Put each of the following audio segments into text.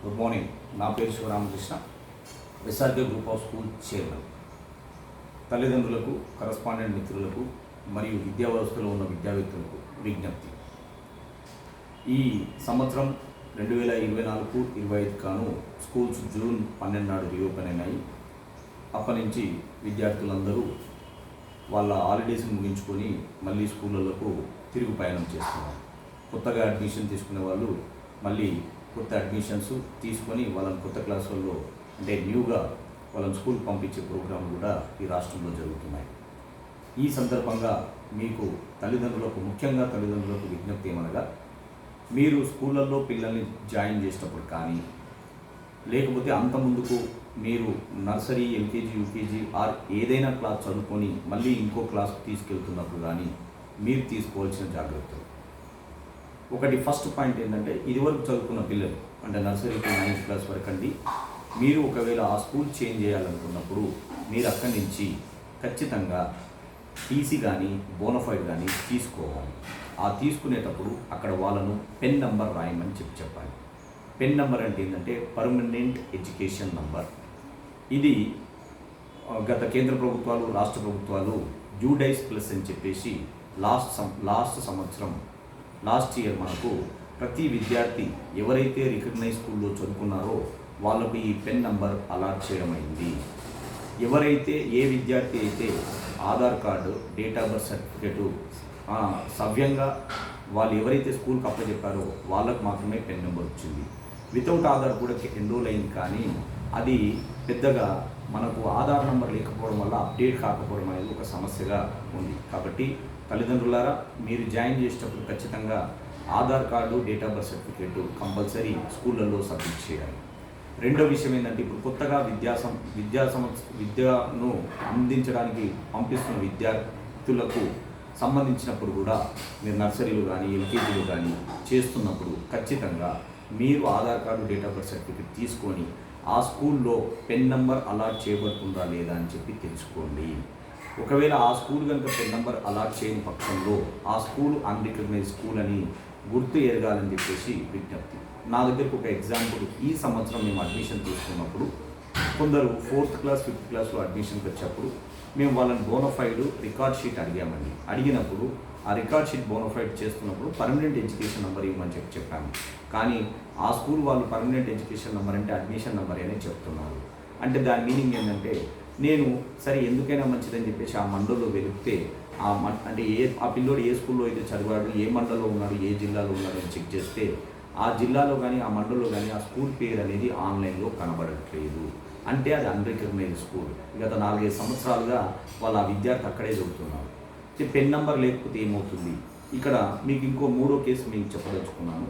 Good morning. నా పేరు Sivaramakrishna, SRK group of school chairman. తల్లిదండ్రులకు, కరస్పాండెంట్ మిత్రులకు మరియు విద్యా వ్యవస్థలో ఉన్న విద్యావేత్తలకు విజ్ఞప్తి. ఈ సంవత్సరం 2024-25 కాను స్కూల్స్ జూన్ 12 నాడు రీఓపెన్ అయినాయి. అప్పటి నుంచి విద్యార్థులందరూ వాళ్ళ హాలిడేస్ని ముగించుకొని మళ్ళీ స్కూళ్ళకు తిరుగు ప్రయాణం చేస్తున్నారు. కొత్తగా అడ్మిషన్ తీసుకునే వాళ్ళు మళ్ళీ కొత్త అడ్మిషన్స్ తీసుకొని వాళ్ళని కొత్త క్లాసుల్లో అంటే న్యూగా వాళ్ళని స్కూల్ పంపించే ప్రోగ్రాంలు కూడా ఈ రాష్ట్రంలో జరుగుతున్నాయి. ఈ సందర్భంగా మీకు ముఖ్యంగా తల్లిదండ్రులకు విజ్ఞప్తి ఏమనగా, మీరు స్కూళ్ళల్లో పిల్లల్ని జాయిన్ చేసేటప్పుడు కానీ లేకపోతే అంత ముందుకు మీరు నర్సరీ, ఎల్కేజీ, యూకేజీ ఆర్ ఏదైనా క్లాస్ చదువుకొని మళ్ళీ ఇంకో క్లాస్ తీసుకెళ్తున్నప్పుడు కానీ మీరు తీసుకోవాల్సిన జాగ్రత్తలు. ఒకటి ఫస్ట్ పాయింట్ ఏంటంటే, ఇదివరకు చదువుకున్న పిల్లలు అంటే నర్సరీ టు 9th క్లాస్ వరకు అండి, మీరు ఒకవేళ ఆ స్కూల్ చేంజ్ చేయాలనుకున్నప్పుడు మీరు అక్కడి నుంచి ఖచ్చితంగా టీసీ కానీ బోనఫైడ్ కానీ తీసుకోవాలి. ఆ తీసుకునేటప్పుడు అక్కడ వాళ్ళను పెన్ నెంబర్ రాయమని చెప్పాలి. పెన్ నెంబర్ అంటే ఏంటంటే పర్మనెంట్ ఎడ్యుకేషన్ నంబర్. ఇది గత కేంద్ర ప్రభుత్వాలు, రాష్ట్ర ప్రభుత్వాలు యూడైస్ ప్లస్ అని చెప్పేసి లాస్ట్ ఇయర్ మనకు ప్రతి విద్యార్థి ఎవరైతే రికగ్నైజ్ స్కూల్లో చదువుకున్నారో వాళ్ళకు ఈ పెన్ నంబర్ అలాట్ చేయడం అయింది. ఎవరైతే ఏ విద్యార్థి అయితే Aadhaar card, date of birth certificate సవ్యంగా వాళ్ళు ఎవరైతే స్కూల్కి అప్పచెప్పారో వాళ్ళకు మాత్రమే పెన్ నెంబర్ వచ్చింది. వితౌట్ ఆధార్ కూడా ఎన్రోల్ అయింది, కానీ అది పెద్దగా మనకు ఆధార్ నెంబర్ లేకపోవడం వల్ల అప్డేట్ కాకపోవడం అనేది ఒక సమస్యగా ఉంది. కాబట్టి తల్లిదండ్రులారా, మీరు జాయిన్ చేసేటప్పుడు ఖచ్చితంగా Aadhaar card, date of birth certificate compulsory స్కూళ్ళల్లో సబ్మిట్ చేయాలి. రెండో విషయం ఏంటంటే, ఇప్పుడు కొత్తగా విద్యను అందించడానికి పంపిస్తున్న విద్యార్థులకు సంబంధించినప్పుడు కూడా మీరు నర్సరీలు కానీ ఎల్కేజీలు కానీ చేస్తున్నప్పుడు ఖచ్చితంగా మీరు Aadhaar card, date of birth certificate తీసుకొని ఆ స్కూల్లో పెన్ నెంబర్ అలాట్ చేయబడుతుందా లేదా అని చెప్పి తెలుసుకోండి. ఒకవేళ ఆ స్కూల్ కనుక పెన్ నెంబర్ అలాట్ చేయని పక్షంలో ఆ స్కూల్ అన్రికగ్నైజ్ స్కూల్ అని గుర్తు ఎరగాలని చెప్పేసి విజ్ఞప్తి. నా దగ్గరకు ఒక ఎగ్జాంపుల్, ఈ సంవత్సరం మేము అడ్మిషన్ తీసుకున్నప్పుడు కొందరు 4th క్లాస్ 5th క్లాస్లో అడ్మిషన్కి వచ్చేప్పుడు మేము వాళ్ళని బోనఫైడ్ రికార్డ్ షీట్ అడిగామండి. అడిగినప్పుడు ఆ రికార్డ్ షీట్ బోనఫైడ్ చేస్తున్నప్పుడు పర్మనెంట్ ఎడ్యుకేషన్ నెంబర్ ఇవ్వమని చెప్పాము. కానీ ఆ స్కూల్ వాళ్ళు పర్మనెంట్ ఎడ్యుకేషన్ నెంబర్ అంటే అడ్మిషన్ నెంబర్ అని చెప్తున్నారు. అంటే దాని మీనింగ్ ఏంటంటే, నేను సరే ఎందుకైనా మంచిదని చెప్పేసి ఆ మండల్లో వెలిపితే అంటే ఆ పిల్లోడు ఏ స్కూల్లో అయితే చదివాడు, ఏ మండల్లో ఉన్నాడు, ఏ జిల్లాలో ఉన్నాడు అని చెక్ చేస్తే ఆ జిల్లాలో కానీ ఆ మండల్లో కానీ ఆ స్కూల్ పేరు అనేది ఆన్లైన్లో కనబడట్లేదు. అంటే అది అన్రికగ్నైజ్ స్కూల్. గత 4-5 సంవత్సరాలుగా వాళ్ళ ఆ విద్యార్థి అక్కడే చదువుతున్నారు. పెన్ నెంబర్ లేకపోతే ఏమవుతుంది? ఇక్కడ మీకు ఇంకో 3వ కేసు మీకు చెప్పదలుచుకున్నాను.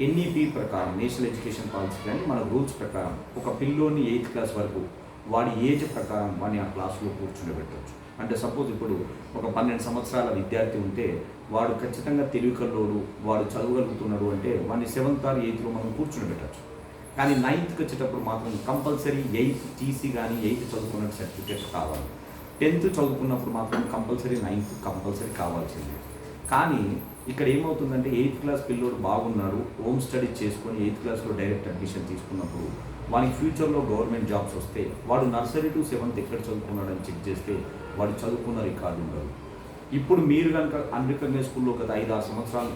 ఎన్ఈపీ ప్రకారం, నేషనల్ ఎడ్యుకేషన్ పాలసీ కానీ మన రూల్స్ ప్రకారం ఒక పిల్లోని 8th క్లాస్ వరకు వాడి ఏజ్ ప్రకారం వాడిని ఆ క్లాసులో కూర్చుండబెట్టవచ్చు. అంటే సపోజ్ ఇప్పుడు ఒక 12 సంవత్సరాల విద్యార్థి ఉంటే వాడు ఖచ్చితంగా తెలివికల్లోడు, వాడు చదవగలుగుతున్నాడు అంటే వాడిని 7th or 8th మనం కూర్చుండబెట్టచ్చు. కానీ 9th వచ్చేటప్పుడు మాత్రం కంపల్సరీ 8th టీసీ కానీ 8th చదువుకున్న సర్టిఫికేట్ కావాలి. 10th చదువుకున్నప్పుడు మాత్రం కంపల్సరీ 9th కంపల్సరీ కావాల్సిందే. కానీ ఇక్కడ ఏమవుతుందంటే 8th క్లాస్ పిల్లోడు బాగున్నాడు, హోమ్ స్టడీ చేసుకొని 8th క్లాస్లో డైరెక్ట్ అడ్మిషన్ తీసుకున్నప్పుడు వానికి ఫ్యూచర్లో గవర్నమెంట్ జాబ్స్ వస్తే వాడు నర్సరీ టు 7th ఎక్కడ చదువుకున్నాడని చెక్ చేస్తే వాడు చదువుకున్న రికార్డు ఉండదు. ఇప్పుడు మీరు కనుక అన్రికగ్నైజ్ స్కూల్లో గత 5-6 సంవత్సరాలు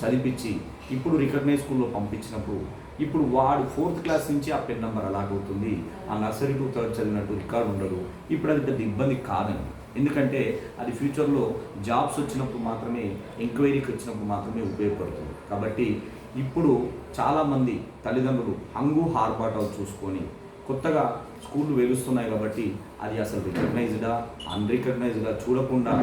చదివించి ఇప్పుడు రికగ్నైజ్ స్కూల్లో పంపించినప్పుడు ఇప్పుడు వాడు 4th క్లాస్ నుంచి ఆ పెన్ నెంబర్ అలాగవుతుంది. ఆ నర్సరీ టు 3rd చదివినట్టు రికార్డు ఉండదు. ఇప్పుడు అది పెద్ద ఇబ్బంది కాదండి. ఎందుకంటే అది ఫ్యూచర్లో జాబ్స్ వచ్చినప్పుడు మాత్రమే, ఎంక్వైరీకి వచ్చినప్పుడు మాత్రమే ఉపయోగపడుతుంది. కాబట్టి ఇప్పుడు చాలామంది తల్లిదండ్రులు హంగు హార్బాటాలు చూసుకొని కొత్తగా స్కూళ్ళు వెలుస్తున్నాయి కాబట్టి అది అసలు రికగ్నైజ్డా అన్రికగ్నైజ్డా చూడకుండా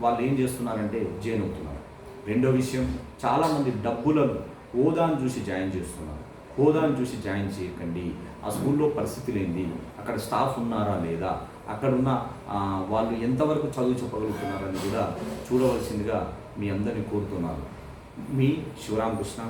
వాళ్ళు ఏం చేస్తున్నారంటే జాయిన్ అవుతున్నారు. రెండో విషయం, చాలామంది డబ్బులను హోదాను చూసి జాయిన్ చేస్తున్నారు. హోదాను చూసి జాయిన్ చేయకండి. ఆ స్కూల్లో పరిస్థితులు ఏంటి, అక్కడ స్టాఫ్ ఉన్నారా లేదా, అక్కడున్న వాళ్ళు ఎంతవరకు చదువు చెప్పగలుగుతున్నారని కూడా చూడవలసిందిగా మీ అందరినీ కోరుతున్నాను. మీ శివరామకృష్ణ.